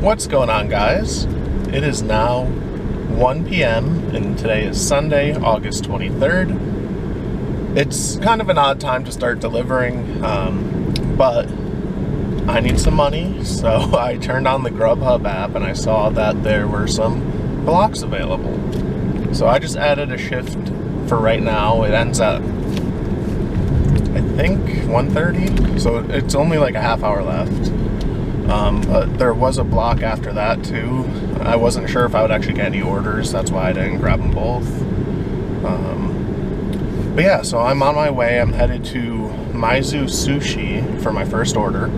What's going on, guys? It is now 1 p.m. and today is Sunday, August 23rd. It's kind of an odd time to start delivering, but I need some money, so I turned on the GrubHub app and I saw that there were some blocks available. So I just added a shift for right now. It ends at, I think, 1:30, so it's only like a half hour left. But there was a block after that too. I wasn't sure if I would actually get any orders, that's why I didn't grab them both. But yeah, so I'm on my way. I'm headed to Maizu Sushi for my first order.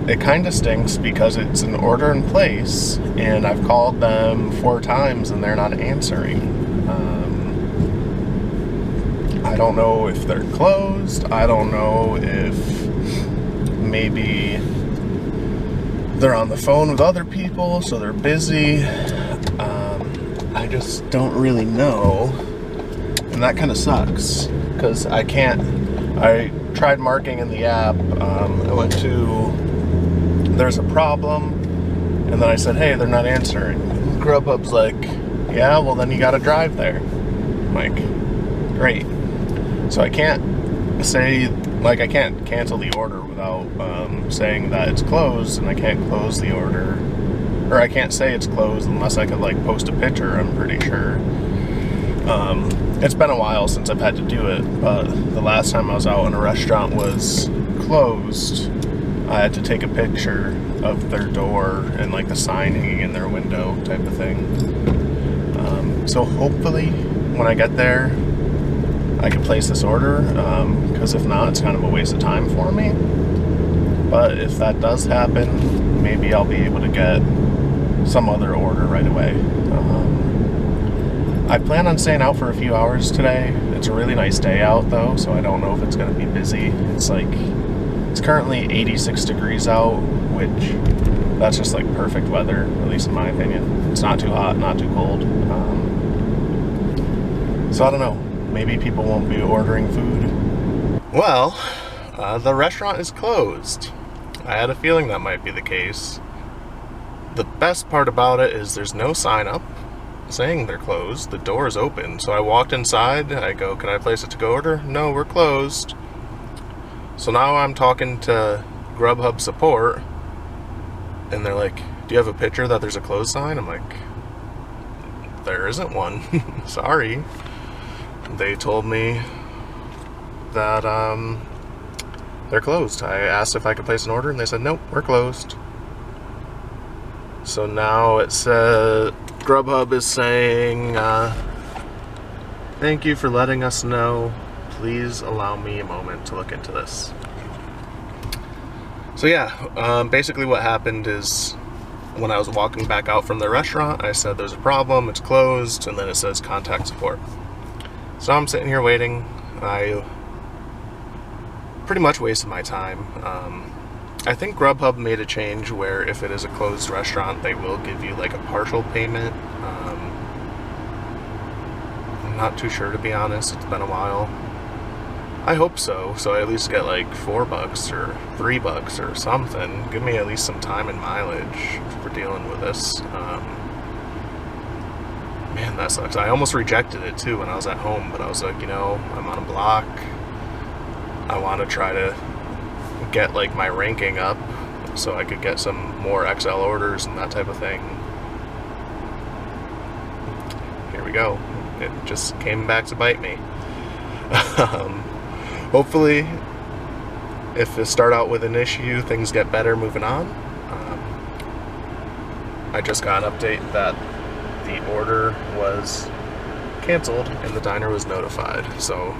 It kind of stinks because it's an order in place and I've called them 4 times and they're not answering. I don't know if they're closed. I don't know if maybe they're on the phone with other people, so they're busy. I just don't really know. And that kind of sucks because I tried marking in the app. I went to, there's a problem, and then I said, hey, they're not answering. GrubHub's like, yeah, well then you gotta drive there. I'm like, great. So I can't say, like, I can't cancel the order without saying that it's closed, and I can't close the order, or I can't say it's closed unless I could like post a picture, I'm pretty sure. It's been a while since I've had to do it, but the last time I was out in a restaurant was closed. I had to take a picture of their door and like the sign hanging in their window type of thing. So hopefully when I get there I can place this order, because if not, it's kind of a waste of time for me. But if that does happen, maybe I'll be able to get some other order right away. I plan on staying out for a few hours today. It's a really nice day out though, so I don't know if it's going to be busy. It's currently 86 degrees out, which that's just like perfect weather, at least in my opinion. It's not too hot, not too cold. So I don't know. Maybe people won't be ordering food. Well, the restaurant is closed. I had a feeling that might be the case. The best part about it is there's no sign up saying they're closed. The door is open. So I walked inside. I go, can I place a to-go order? No, we're closed. So now I'm talking to GrubHub support, and they're like, do you have a picture that there's a closed sign? I'm like, there isn't one. Sorry. They told me that they're closed. I asked if I could place an order and they said, nope, we're closed. So now it says, GrubHub is saying, thank you for letting us know. Please allow me a moment to look into this. So yeah, basically what happened is when I was walking back out from the restaurant, I said there's a problem, it's closed, and then it says contact support. So I'm sitting here waiting. I pretty much wasted my time. I think GrubHub made a change where if it is a closed restaurant, they will give you like a partial payment. I'm not too sure, to be honest. It's been a while. I hope so. So I at least get like $4 or $3 or something. Give me at least some time and mileage for dealing with this. Man, that sucks. I almost rejected it too when I was at home, but I was like, you know, I'm on a block. I want to try to get like my ranking up so I could get some more XL orders and that type of thing. Here we go. It just came back to bite me. Hopefully, if it start out with an issue, things get better moving on. I just got an update that the order was canceled and the diner was notified. So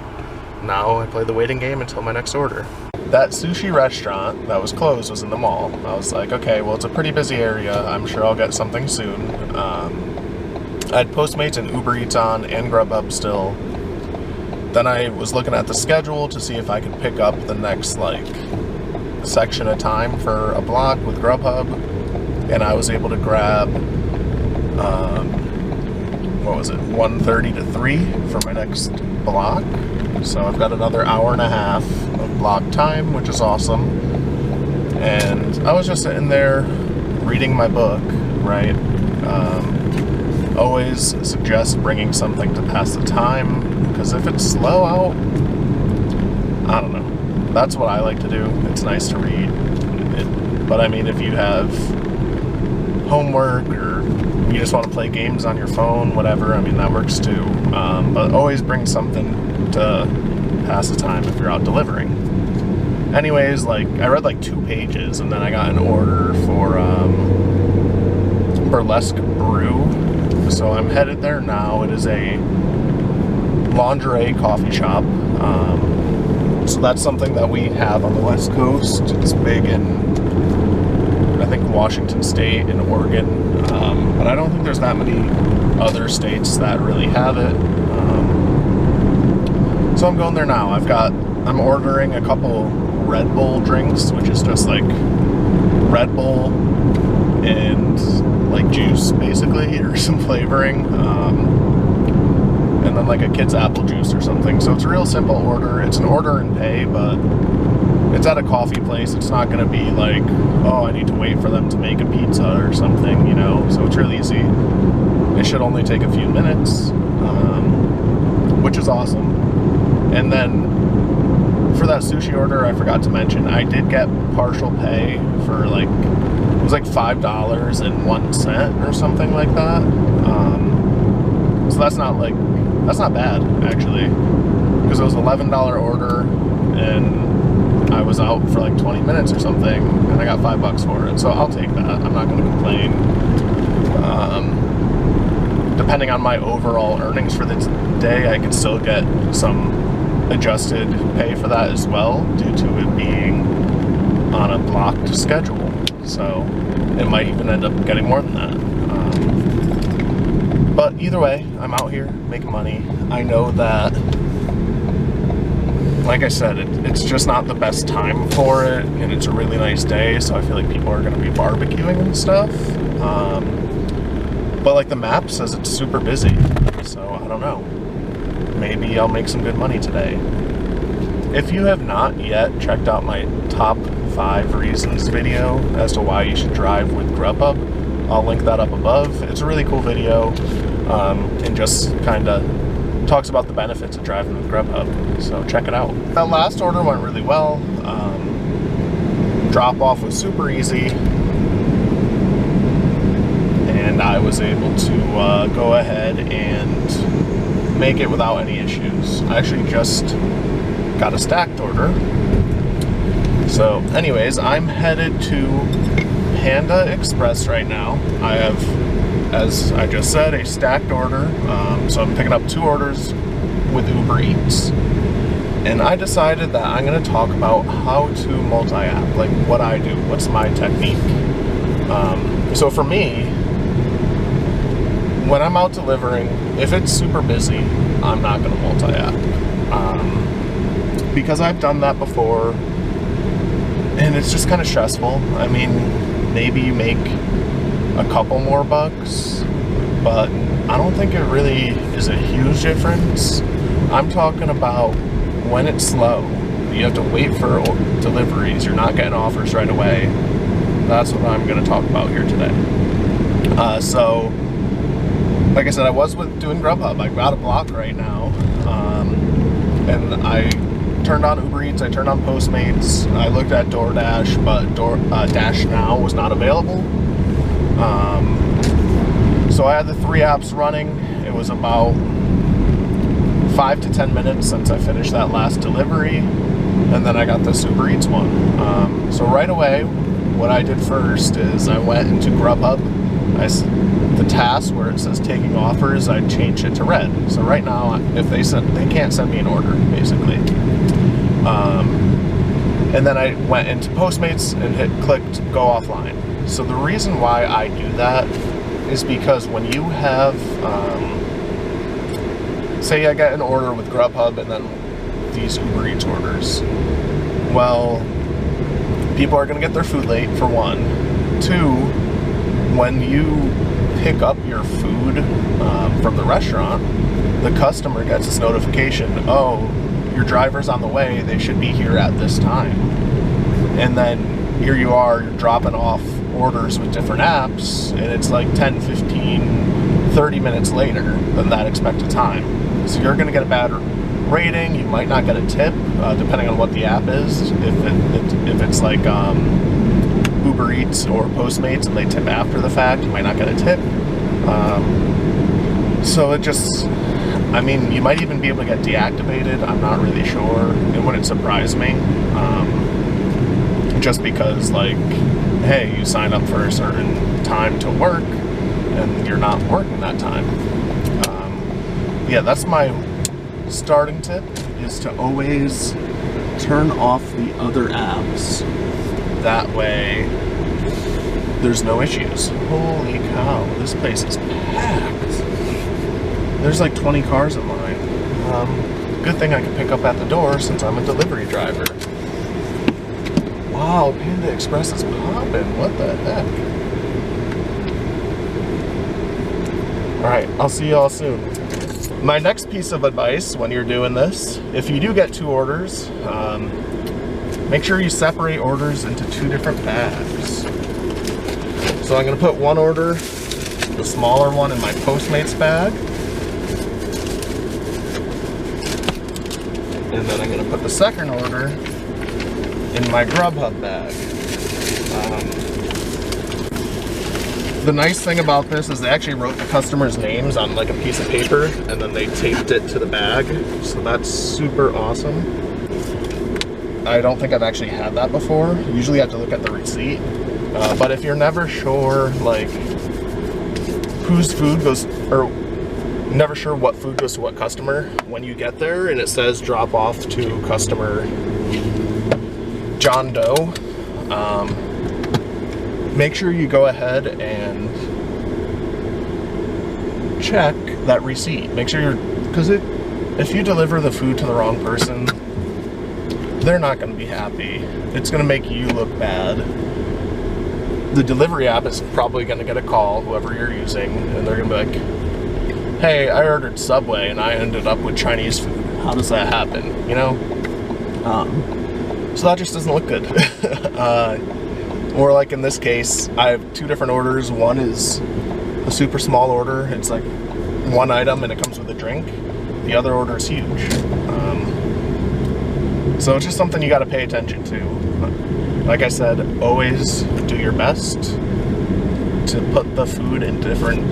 now I play the waiting game until my next order. That sushi restaurant that was closed was in the mall. I was like, okay, well, it's a pretty busy area. I'm sure I'll get something soon. I had PostMates and UberEats on and GrubHub still. Then I was looking at the schedule to see if I could pick up the next like section of time for a block with GrubHub, and I was able to grab what was it, 1:30 to 3 for my next block. So I've got another hour and a half of block time, which is awesome. And I was just sitting there reading my book, right? Always suggest bringing something to pass the time, because if it's slow out, I don't know. That's what I like to do. It's nice to read. But I mean, if you have homework or you just want to play games on your phone, whatever, I mean, that works too. But always bring something to pass the time if you're out delivering. Anyways, like, I read like 2 pages, and then I got an order for Burlesque Brew. So I'm headed there now. It is a lingerie coffee shop. So that's something that we have on the West Coast. It's big in, I think, Washington State and Oregon. But I don't think there's that many other states that really have it. So I'm going there now. I'm ordering a couple Red Bull drinks, which is just like Red Bull and like juice basically, or some flavoring, and then like a kid's apple juice or something. So it's a real simple order. It's an order and pay, but it's at a coffee place. It's not going to be like, oh, I need to wait for them to make a pizza or something, you know. So it's real easy. It should only take a few minutes, which is awesome. And then for that sushi order, I forgot to mention, I did get partial pay for like, it was like $5.01 or something like that. So that's not bad actually, because it was an $11 order and I was out for like 20 minutes or something, and I got $5 for it. So I'll take that. I'm not going to complain. Depending on my overall earnings for the day, I could still get some adjusted pay for that as well, due to it being on a blocked schedule. So it might even end up getting more than that. But either way, I'm out here making money. I know that, like I said, it's just not the best time for it, and it's a really nice day, so I feel like people are going to be barbecuing and stuff. But like the map says it's super busy, so I don't know. Maybe I'll make some good money today. If you have not yet checked out my top 5 reasons video as to why you should drive with GrubHub, I'll link that up above. It's a really cool video, and just kind of talks about the benefits of driving with GrubHub, so check it out. That last order went really well. Drop off was super easy, and I was able to go ahead and make it without any issues. I actually just got a stacked order. So anyways, I'm headed to Panda Express right now. I have, as I just said, a stacked order. So I'm picking up 2 orders with UberEats. And I decided that I'm going to talk about how to multi-app, like what I do, what's my technique. So for me, when I'm out delivering, if it's super busy, I'm not going to multi-app. Because I've done that before, and it's just kind of stressful. I mean, maybe you make a couple more bucks, but I don't think it really is a huge difference. I'm talking about when it's slow, you have to wait for deliveries, you're not getting offers right away. That's what I'm going to talk about here today. So, like I said, I was doing GrubHub. I got a block right now, and I turned on UberEats, I turned on PostMates, I looked at DoorDash, but Dash Now was not available. So I had the 3 apps running. It was about 5 to 10 minutes since I finished that last delivery, and then I got this UberEats one. So right away, what I did first is I went into GrubHub. The task where it says taking offers, I changed it to red. So right now, if they can't send me an order, basically. And then I went into PostMates and clicked go offline. So the reason why I do that is because when you have, say I get an order with GrubHub and then these UberEats orders, well, people are going to get their food late, for 1. 2, when you pick up your food from the restaurant, the customer gets this notification, oh, your driver's on the way, they should be here at this time. And then here you are, you're dropping off orders with different apps, and it's like 10, 15, 30 minutes later than that expected time. So you're going to get a bad rating. You might not get a tip, depending on what the app is. If it's like UberEats or Postmates and they tip after the fact, you might not get a tip. So it just, I mean, you might even be able to get deactivated. I'm not really sure. It wouldn't surprise me. Just because, like, hey, you signed up for a certain time to work and you're not working that time. Yeah, that's my starting tip, is to always turn off the other apps. That way there's no issues. Holy cow, this place is packed. There's like 20 cars in line. Good thing I can pick up at the door since I'm a delivery driver. Wow, Panda Express is popping. What the heck? Alright, I'll see y'all soon. My next piece of advice when you're doing this, if you do get 2 orders, make sure you separate orders into 2 different bags. So I'm going to put one order, the smaller one, in my Postmates bag. And then I'm going to put the second order in my GrubHub bag. The nice thing about this is they actually wrote the customers' names on like a piece of paper and then they taped it to the bag. So that's super awesome. I don't think I've actually had that before. Usually you have to look at the receipt. But if you're never sure, like, whose food goes, or never sure what food goes to what customer, when you get there and it says drop off to customer John Doe, make sure you go ahead and check that receipt. Make sure you're, because if you deliver the food to the wrong person, they're not going to be happy. It's going to make you look bad. The delivery app is probably going to get a call, whoever you're using, and they're going to be like, hey, I ordered Subway and I ended up with Chinese food. How does that happen? You know? So that just doesn't look good. Or like in this case, I have 2 different orders. One is a super small order. It's like 1 item and it comes with a drink. The other order is huge. So it's just something you got to pay attention to. Like I said, always do your best to put the food in different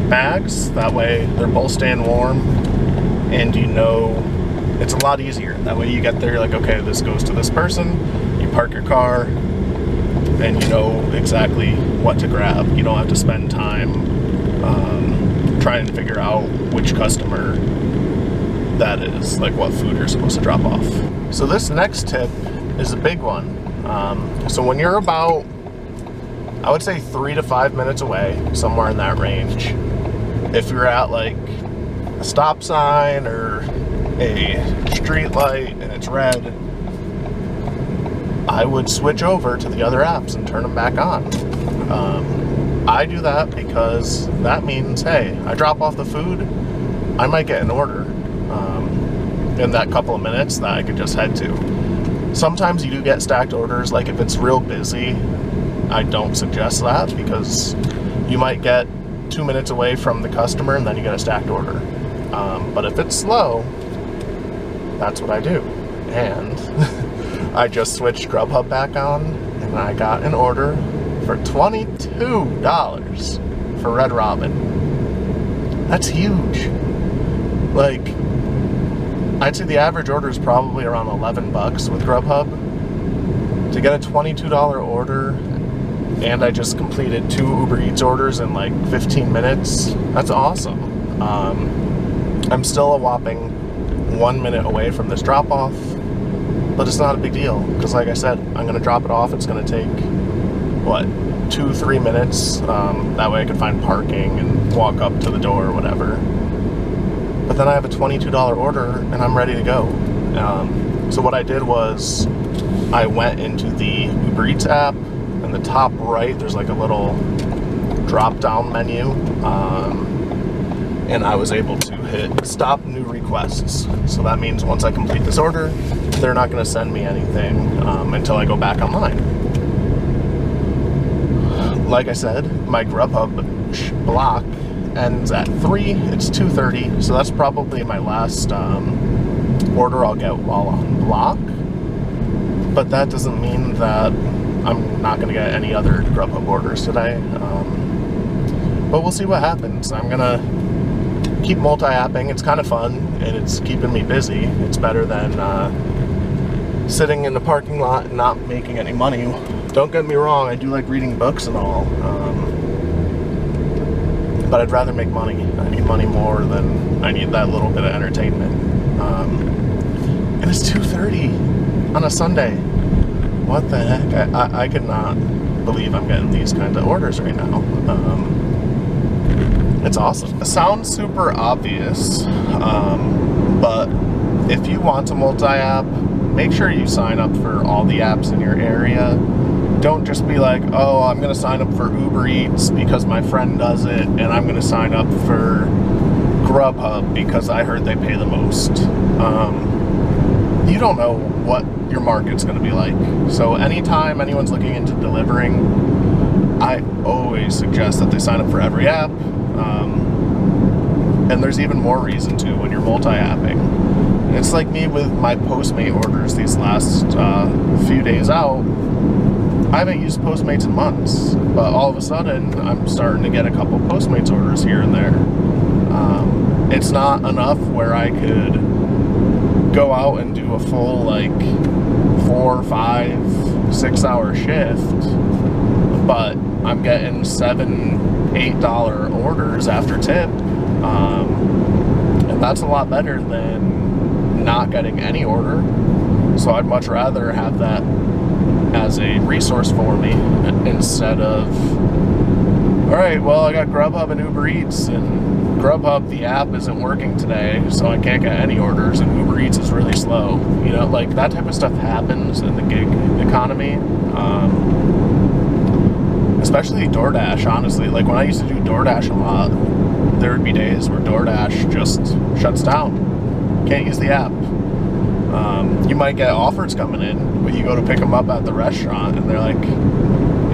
bags. That way they're both staying warm and you know it's a lot easier. That way you get there, you're like, okay, this goes to this person. You park your car and you know exactly what to grab. You don't have to spend time trying to figure out which customer that is, like what food you're supposed to drop off. So this next tip is a big one. So when you're about, I would say 3 to 5 minutes away, somewhere in that range, if you're at like a stop sign or a street light and it's red, I would switch over to the other apps and turn them back on. I do that because that means, hey, I drop off the food, I might get an order in that couple of minutes that I could just head to. Sometimes you do get stacked orders, like if it's real busy, I don't suggest that because you might get 2 minutes away from the customer and then you get a stacked order. But if it's slow, that's what I do. And I just switched GrubHub back on and I got an order for $22 for Red Robin. That's huge. Like, I'd say the average order is probably around 11 bucks with GrubHub. To get a $22 order, and I just completed 2 Uber Eats orders in like 15 minutes, that's awesome. I'm still a whopping 1 minute away from this drop-off, but it's not a big deal, because like I said, I'm going to drop it off. It's going to take, what, 2-3 minutes? That way I can find parking and walk up to the door or whatever. But then I have a $22 order and I'm ready to go. So what I did was I went into the Uber Eats app. In the top right, there's like a little drop-down menu. And I was able to hit stop new requests. So that means once I complete this order, they're not going to send me anything until I go back online. like I said, my GrubHub block ends at 3. It's 2:30, so that's probably my last order I'll get while on block. But that doesn't mean that I'm not going to get any other GrubHub orders today. But we'll see what happens. I'm going to keep multi-apping. It's kind of fun, and it's keeping me busy. It's better than sitting in the parking lot and not making any money. Don't get me wrong, I do like reading books and all. But I'd rather make money. I need money more than I need that little bit of entertainment. And it's 2:30 on a Sunday. What the heck? I could not believe I'm getting these kinds of orders right now. It's awesome. It sounds super obvious, but if you want to multi-app, make sure you sign up for all the apps in your area. Don't just be like, oh, I'm going to sign up for UberEats because my friend does it, and I'm going to sign up for GrubHub because I heard they pay the most. You don't know what your market's going to be like. So anytime anyone's looking into delivering, I always suggest that they sign up for every app. And there's even more reason to when you're multi-apping. It's like me with my PostMate orders these last few days out. I haven't used PostMates in months, but all of a sudden I'm starting to get a couple PostMates orders here and there. It's not enough where I could go out and do a full like 4, 5, 6 hour shift, but I'm getting $7, $8 orders after tip, and that's a lot better than not getting any order. So I'd much rather have that as a resource for me instead of, all right, well, I got GrubHub and UberEats, and GrubHub, the app isn't working today, so I can't get any orders, and UberEats is really slow. You know, like that type of stuff happens in the gig economy, especially DoorDash, honestly. Like when I used to do DoorDash a lot, there would be days where DoorDash just shuts down. Can't use the app. You might get offers coming in, but you go to pick them up at the restaurant and they're like,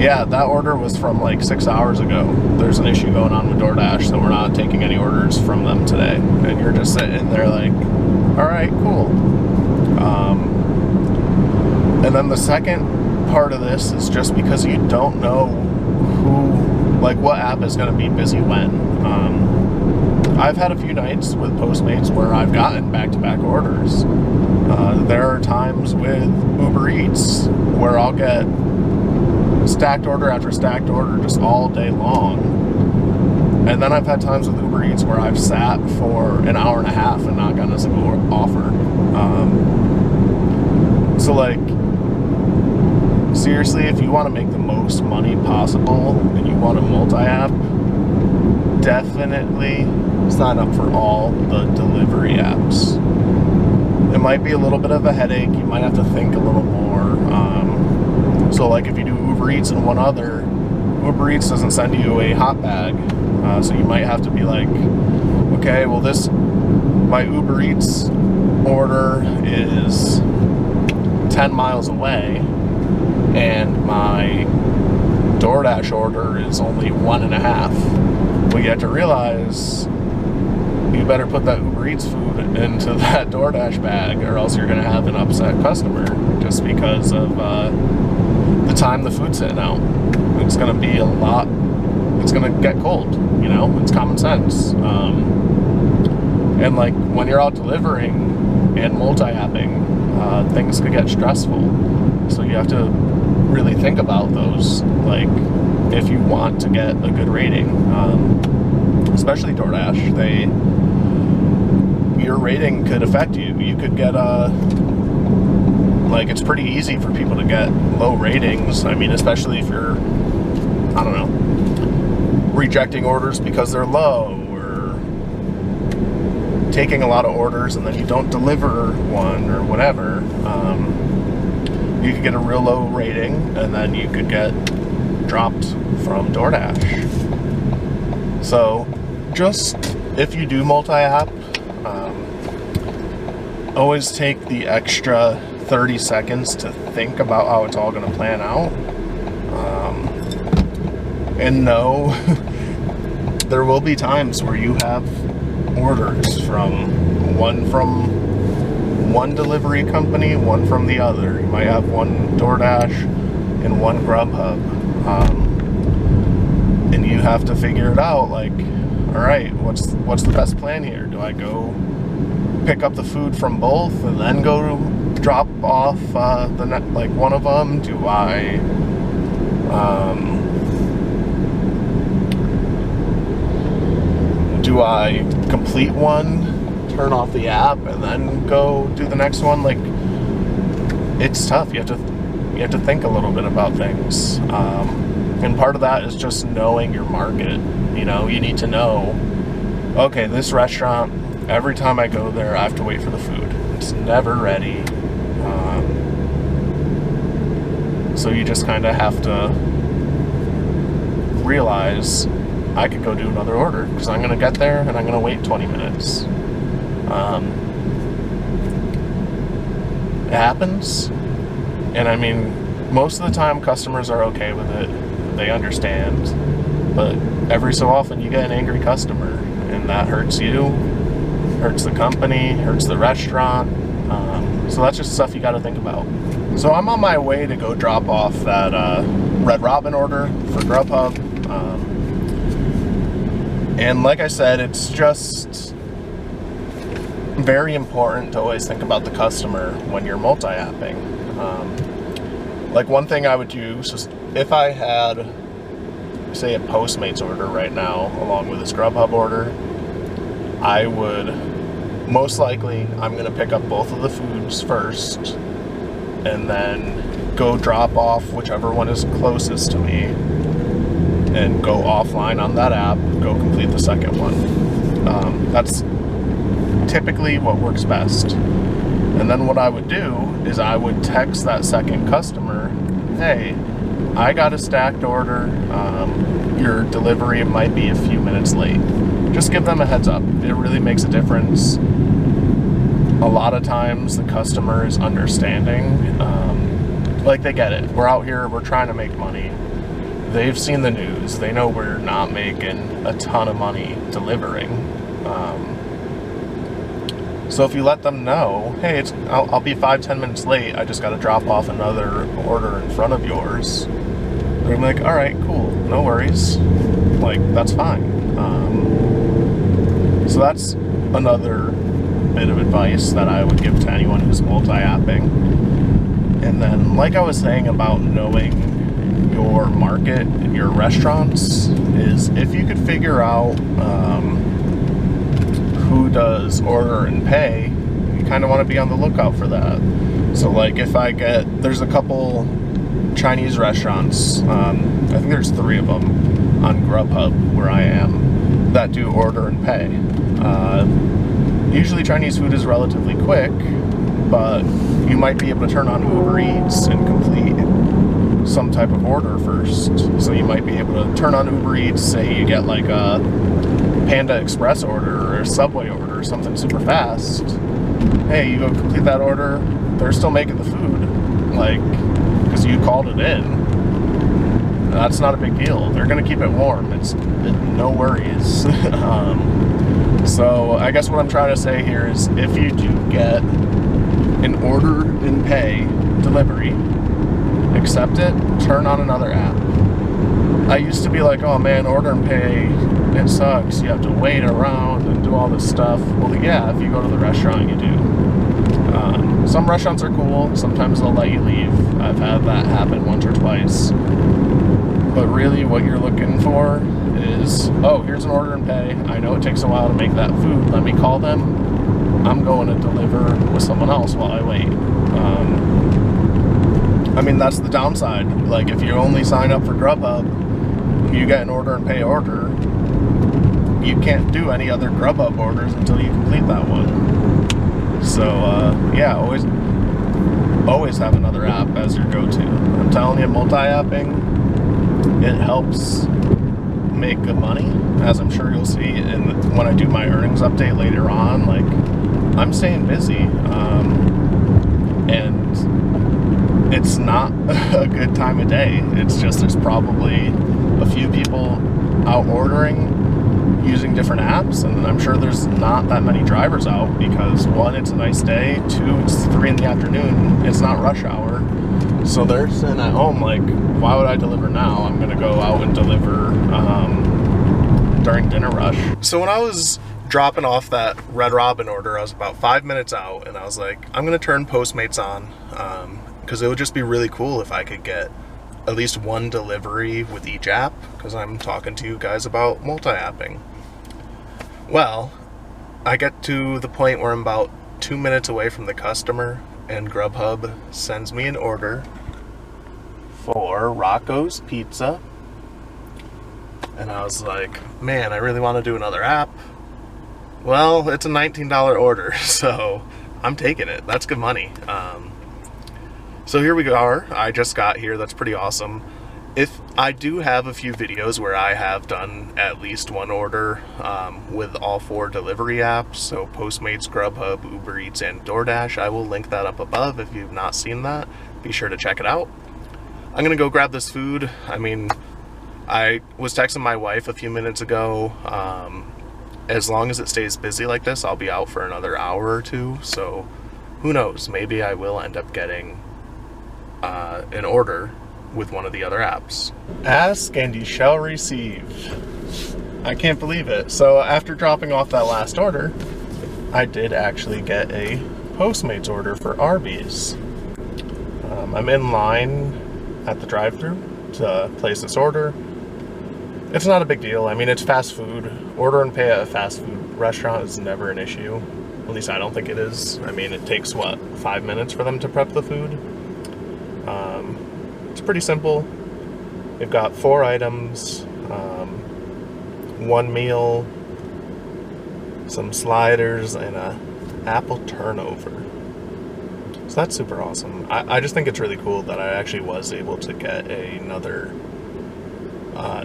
yeah, that order was from like 6 hours ago. There's an issue going on with DoorDash, so we're not taking any orders from them today. And you're just sitting there like, all right, cool. And then the second part of this is just because you don't know who, like what app is going to be busy when. I've had a few nights with Postmates where I've gotten back-to-back orders. There are times with UberEats where I'll get stacked order after stacked order just all day long. And then I've had times with UberEats where I've sat for an hour and a half and not gotten a single offer. So like, seriously, if you want to make the most money possible and you want to multi-app, definitely sign up for all the delivery apps. It might be a little bit of a headache. You might have to think a little more. So like if you do UberEats and one other, UberEats doesn't send you a hot bag. So you might have to be like, okay, well my UberEats order is 10 miles away and my DoorDash order is only 1.5. Well, you have to realize you better put that UberEats food into that DoorDash bag or else you're going to have an upset customer just because of the time the food's sitting out. It's going to be it's going to get cold, you know, it's common sense. And like when you're out delivering and multi-apping, things could get stressful. So you have to really think about those, like if you want to get a good rating, especially DoorDash, your rating could affect you. You could get like it's pretty easy for people to get low ratings. I mean, especially if you're, I don't know, rejecting orders because they're low or taking a lot of orders and then you don't deliver one or whatever. You could get a real low rating and then you could get dropped from DoorDash. So just if you do multi-app, always take the extra 30 seconds to think about how it's all going to plan out. And no, there will be times where you have orders from one delivery company, one from the other. You might have one DoorDash and one GrubHub. And you have to figure it out, like, all right, what's the best plan here? Do I go pick up the food from both and then go drop off one of them? Do I complete one, turn off the app, and then go do the next one? Like, it's tough. You have to think a little bit about things. And part of that is just knowing your market. You know, you need to know, okay, this restaurant, every time I go there, I have to wait for the food. It's never ready. So you just kind of have to realize, I could go do another order because I'm going to get there and I'm going to wait 20 minutes. It happens. And I mean, most of the time customers are okay with it. They understand. But every so often you get an angry customer, and that hurts you, hurts the company, hurts the restaurant. So that's just stuff you got to think about. So I'm on my way to go drop off that Red Robin order for GrubHub. And like I said, it's just very important to always think about the customer when you're multi-apping. Like one thing I would use is if I had, say, a PostMates order right now along with this GrubHub order, I would most likely, I'm going to pick up both of the foods first and then go drop off whichever one is closest to me and go offline on that app, go complete the second one. That's typically what works best. And then what I would do is I would text that second customer, hey, I got a stacked order, your delivery might be a few minutes late. Just give them a heads up. It really makes a difference. A lot of times the customer is understanding, like they get it. We're out here, we're trying to make money. They've seen the news. They know we're not making a ton of money delivering. So if you let them know, hey, I'll be 5-10 minutes late, I just got to drop off another order in front of yours, they're gonna be like, all right, cool, no worries, like, that's fine. So that's another bit of advice that I would give to anyone who's multi-apping. And then, like I was saying about knowing your market, your restaurants, is if you could figure out who does order and pay, you kind of want to be on the lookout for that. So like if there's a couple Chinese restaurants, I think there's 3 of them on GrubHub where I am, that do order and pay. Usually Chinese food is relatively quick, but you might be able to turn on UberEats and complete some type of order first. So you might be able to turn on UberEats, say you get like a Panda Express order or a Subway order, something super fast. Hey, you go complete that order, they're still making the food, like, because you called it in. That's not a big deal. They're gonna keep it warm. It's no worries. So I guess what I'm trying to say here is if you do get an order and pay delivery, accept it, turn on another app. I used to be like, oh man, order and pay, it sucks. You have to wait around and do all this stuff. Well, yeah, if you go to the restaurant, you do. Some restaurants are cool. Sometimes they'll let you leave. I've had that happen once or twice. But really what you're looking for is, oh, here's an order and pay. I know it takes a while to make that food. Let me call them. I'm going to deliver with someone else while I wait. I mean, that's the downside. Like, if you only sign up for GrubHub, you get an order and pay order, you can't do any other GrubHub orders until you complete that one. So, yeah, always have another app as your go-to. I'm telling you, multi-apping, it helps make good money, as I'm sure you'll see when I do my earnings update later on. Like, I'm staying busy, and it's not a good time of day. It's just there's probably a few people out ordering using different apps, and I'm sure there's not that many drivers out because, one, it's a nice day, two, it's 3 in the afternoon, it's not rush hour, so they're sitting at home like, why would I deliver now? I'm gonna go out and deliver during dinner rush. So when I was dropping off that Red Robin order, I was about 5 minutes out, and I was like, I'm gonna turn Postmates on because it would just be really cool if I could get at least one delivery with each app, because I'm talking to you guys about multi-apping. Well, I get to the point where I'm about 2 minutes away from the customer, and GrubHub sends me an order for Rocco's Pizza. And I was like, man, I really want to do another app. Well, it's a $19 order, so I'm taking it. That's good money. So here we are. I just got here. That's pretty awesome. If I do have a few videos where I have done at least one order with all 4 delivery apps, so Postmates, GrubHub, UberEats, and DoorDash. I will link that up above if you've not seen that. Be sure to check it out. I'm gonna go grab this food. I mean, I was texting my wife a few minutes ago. As long as it stays busy like this, I'll be out for another hour or 2. So who knows? Maybe I will end up getting an order with one of the other apps. Ask and you shall receive. I can't believe it. So after dropping off that last order, I did actually get a Postmates order for Arby's. I'm in line at the drive-thru to place this order. It's not a big deal. I mean, it's fast food. Order and pay at a fast food restaurant is never an issue. At least I don't think it is. I mean, it takes, what, 5 minutes for them to prep the food? It's pretty simple. They've got 4 items, 1 meal, some sliders, and a apple turnover. So that's super awesome. I just think it's really cool that I actually was able to get another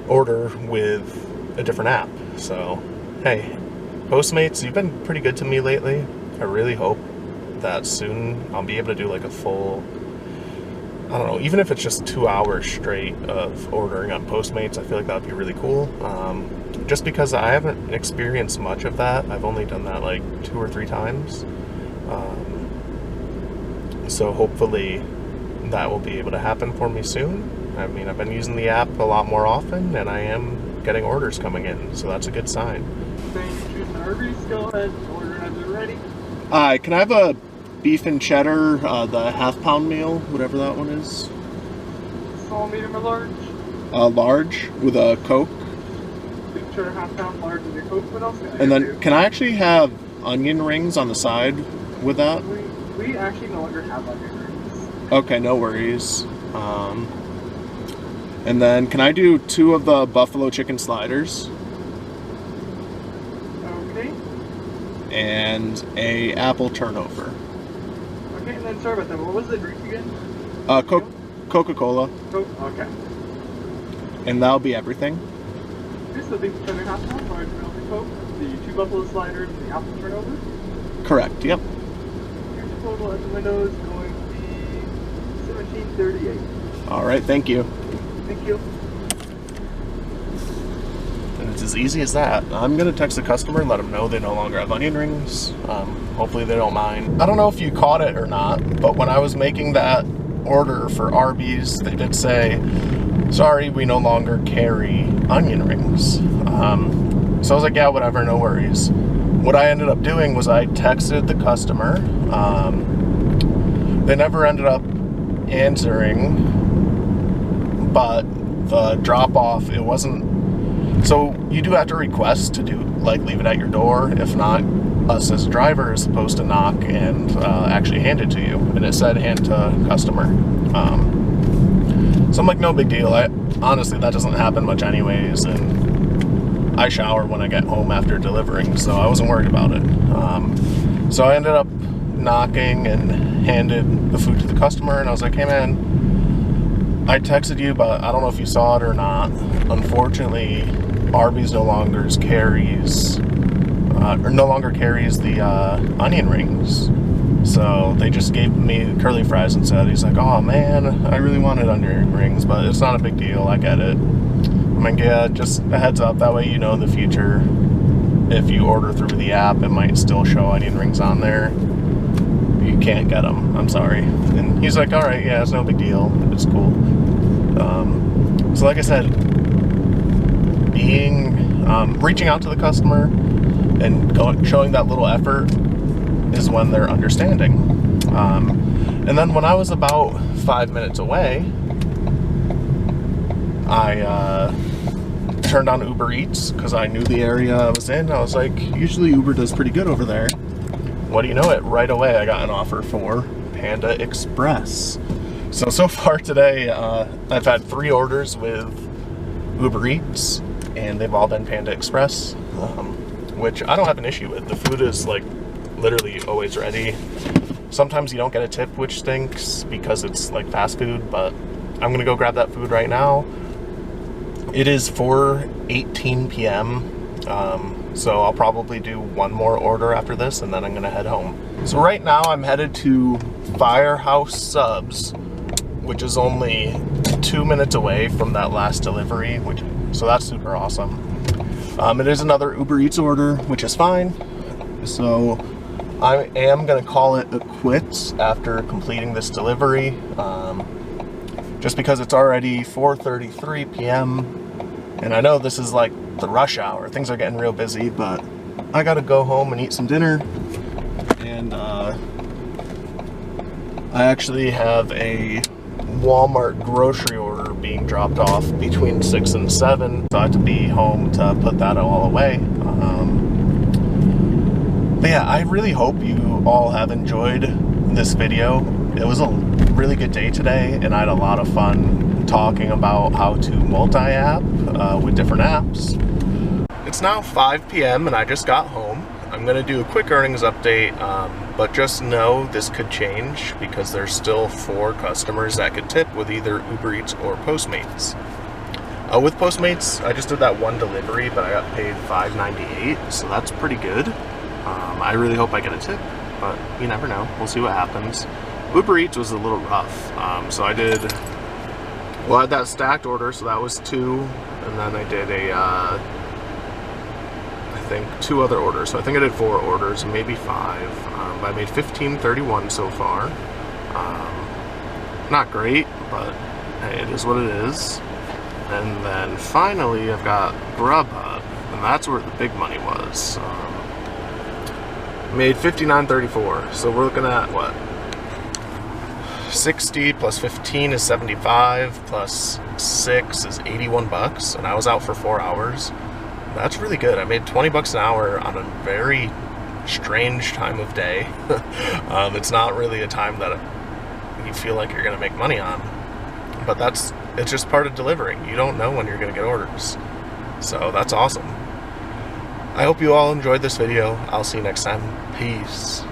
order with a different app. So, hey, Postmates, you've been pretty good to me lately. I really hope that soon I'll be able to do like a full, I don't know, even if it's just 2 hours straight of ordering on Postmates, I feel like that would be really cool. Just because I haven't experienced much of that. I've only done that like 2 or 3 times. So hopefully that will be able to happen for me soon. I mean, I've been using the app a lot more often, and I am getting orders coming in, so that's a good sign. Go ahead, order as you're ready. Can I have a beef and cheddar, the half-pound meal, whatever that one is? Small, medium, or large? Large, with a Coke. Beef cheddar, half-pound, large, with your Coke. What else can I And then, do? can I actually have onion rings on the side with that? We actually no longer have onion rings. Okay, no worries. And then, can I do 2 of the buffalo chicken sliders? Okay. And a apple turnover. Okay, and then sorry about that. What was the drink again? Coca-Cola. Coke. Okay. And that'll be everything? Here's the beef cheddar half-pound, large, milk, and Coke, the 2 buffalo sliders, and the apple turnover. Correct, yep. Here's the total at the window is going to be $17.38. Alright, thank you. Thank you. And it's as easy as that. I'm going to text the customer and let them know they no longer have onion rings. Hopefully they don't mind. I don't know if you caught it or not, but when I was making that order for Arby's, they did say, sorry, we no longer carry onion rings. So I was like, yeah, whatever, no worries. What I ended up doing was I texted the customer. They never ended up answering, but the drop-off, it wasn't. So you do have to request to do, like, leave it at your door. If not, us as a driver is supposed to knock and actually hand it to you. And it said hand to customer. So I'm like, no big deal. Honestly, that doesn't happen much anyways. And I shower when I get home after delivering, so I wasn't worried about it. So I ended up knocking and handed the food to the customer, and I was like, hey man, I texted you, but I don't know if you saw it or not. Unfortunately, Arby's no longer carries the onion rings. So they just gave me curly fries instead. He's like, oh man, I really wanted onion rings, but it's not a big deal. I get it. I'm I'm like, yeah, just a heads up, that way you know in the future if you order through the app, it might still show onion rings on there. You can't get them, I'm sorry. And he's like, all right, yeah, it's no big deal, it's cool. So like I said, reaching out to the customer and showing that little effort is when they're understanding. And then when I was about 5 minutes away, I turned on UberEats because I knew the area I was in. I was like, usually Uber does pretty good over there. What do you know it? Right away I got an offer for Panda Express. So far today, I've had 3 orders with UberEats, and they've all been Panda Express, which I don't have an issue with. The food is like literally always ready. Sometimes you don't get a tip, which stinks because it's like fast food, but I'm gonna go grab that food right now. It is 4:18 p.m. So I'll probably do one more order after this, and then I'm gonna head home. So right now I'm headed to Firehouse Subs, which is only 2 minutes away from that last delivery, so that's super awesome. It is another UberEats order, which is fine. So I am gonna call it a quits after completing this delivery, just because it's already 4:33 p.m. and I know this is like the rush hour. Things are getting real busy, but I gotta go home and eat some dinner. And I actually have a Walmart grocery order being dropped off between 6 and 7, so I have to be home to put that all away. But yeah, I really hope you all have enjoyed this video. It was a really good day today, and I had a lot of fun talking about how to multi-app with different apps. It's now 5 p.m. and I just got home. I'm gonna do a quick earnings update, but just know this could change because there's still 4 customers that could tip with either UberEats or PostMates. With PostMates, I just did that one delivery, but I got paid $5.98, so that's pretty good. I really hope I get a tip, but you never know. We'll see what happens. UberEats was a little rough, so I had that stacked order, so that was 2, and then I did I think 2 other orders, so I think I did 4 orders, maybe 5. I made $15.31 so far. Not great, but hey, it is what it is. And then finally I've got GrubHub, and that's where the big money was. Made $59.34, so we're looking at what? 60 plus 15 is 75, plus 6 is 81 bucks, and I was out for 4 hours. That's really good. I made 20 bucks an hour on a very strange time of day. It's not really a time that you feel like you're gonna make money on, but it's just part of delivering. You don't know when you're gonna get orders, so that's awesome. I hope you all enjoyed this video. I'll see you next time. Peace.